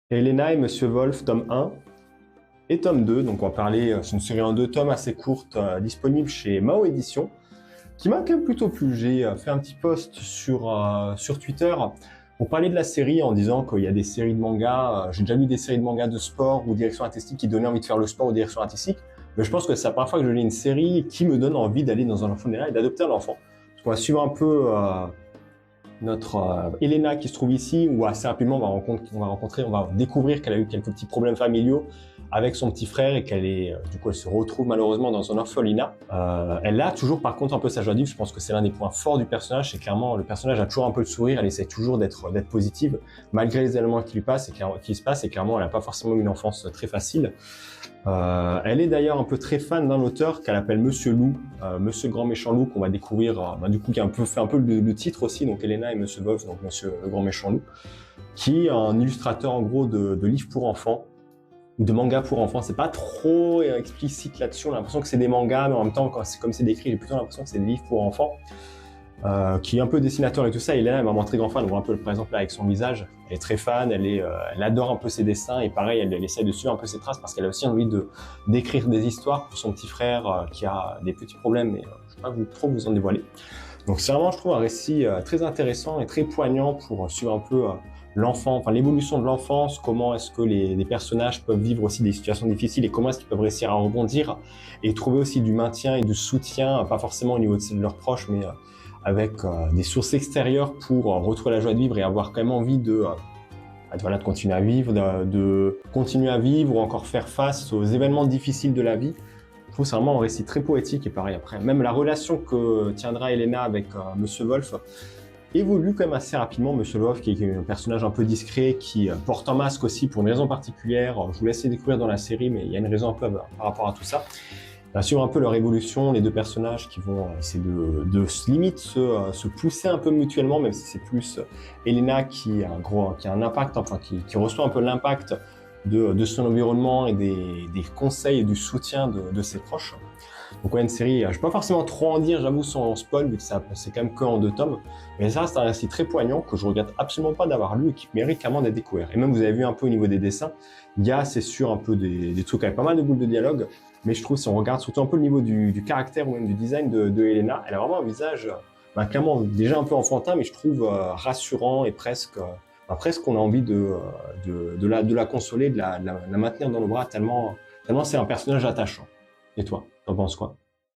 Elena et Monsieur Wolf, tome 1 et tome 2. Donc on va parler, c'est une série en 2 tomes assez courte, disponible chez Mao Édition, qui m'a quand même plutôt plu. J'ai fait un petit post sur Twitter pour parler de la série en disant qu'il y a des séries de mangas, j'ai déjà lu des séries de mangas de sport ou direction artistique qui donnaient envie de faire le sport ou direction artistique, mais je pense que c'est la première fois que je lis une série qui me donne envie d'aller dans un orphelinat et d'adopter un enfant. Parce qu'on va suivre un peu notre Elena qui se trouve ici, où assez rapidement on va découvrir qu'elle a eu quelques petits problèmes familiaux avec son petit frère et qu'elle est, du coup, elle se retrouve malheureusement dans un orphelinat. Elle a toujours, par contre, un peu sa joie de vivre. Je pense que c'est l'un des points forts du personnage. C'est clairement, le personnage a toujours un peu de sourire. Elle essaie toujours d'être positive, malgré les éléments qui se passent. Et clairement, elle n'a pas forcément eu une enfance très facile. Elle est d'ailleurs un peu très fan d'un auteur qu'elle appelle Monsieur Loup, Monsieur Grand Méchant Loup, qu'on va découvrir, du coup, qui a fait un peu le titre aussi, donc Elena et Monsieur Wolf, donc Monsieur le Grand Méchant Loup, qui est un illustrateur en gros de livres pour enfants, ou de mangas pour enfants. C'est pas trop explicite là-dessus, on a l'impression que c'est des mangas, mais en même temps, comme c'est décrit, j'ai plutôt l'impression que c'est des livres pour enfants. Qui est un peu dessinateur et tout ça. Et là, elle m'a montré grand fan. On voit un peu, par exemple, là, avec son visage. Elle est très fan, elle adore un peu ses dessins et pareil, elle essaie de suivre un peu ses traces parce qu'elle a aussi envie d'écrire des histoires pour son petit frère qui a des petits problèmes, mais je ne vais pas trop vous en dévoiler. Donc c'est vraiment, je trouve, un récit très intéressant et très poignant pour suivre un peu l'enfant, enfin l'évolution de l'enfance, comment est-ce que les personnages peuvent vivre aussi des situations difficiles et comment est-ce qu'ils peuvent réussir à rebondir et trouver aussi du maintien et du soutien, pas forcément au niveau de leurs proches, mais avec des sources extérieures pour retrouver la joie de vivre et avoir quand même envie de continuer à vivre, de continuer à vivre ou encore faire face aux événements difficiles de la vie. Je trouve que c'est vraiment un récit très poétique et pareil après. Même la relation que tiendra Elena avec Monsieur Wolf évolue quand même assez rapidement. Monsieur Wolf qui est un personnage un peu discret, qui porte un masque aussi pour une raison particulière. Je vous laisse découvrir dans la série, mais il y a une raison un peu par rapport à tout ça. On va suivre un peu leur évolution, les deux personnages qui vont essayer de limite se pousser un peu mutuellement, même si c'est plus Elena qui a un impact, enfin qui reçoit un peu l'impact de son environnement et des conseils et du soutien de ses proches. Donc ouais, une série, je ne peux pas forcément trop en dire, j'avoue, sans spoil, vu que c'est quand même que en 2 tomes, mais ça reste un récit très poignant que je regrette absolument pas d'avoir lu et qui mérite clairement d'être découvert. Et même vous avez vu un peu au niveau des dessins, il y a c'est sûr un peu des trucs avec pas mal de boules de dialogue, mais je trouve si on regarde surtout un peu le niveau du caractère ou même du design de Elena, elle a vraiment un visage clairement déjà un peu enfantin, mais je trouve rassurant et presque on a envie de la consoler, de la maintenir dans nos bras tellement c'est un personnage attachant. Et toi, t'en penses quoi?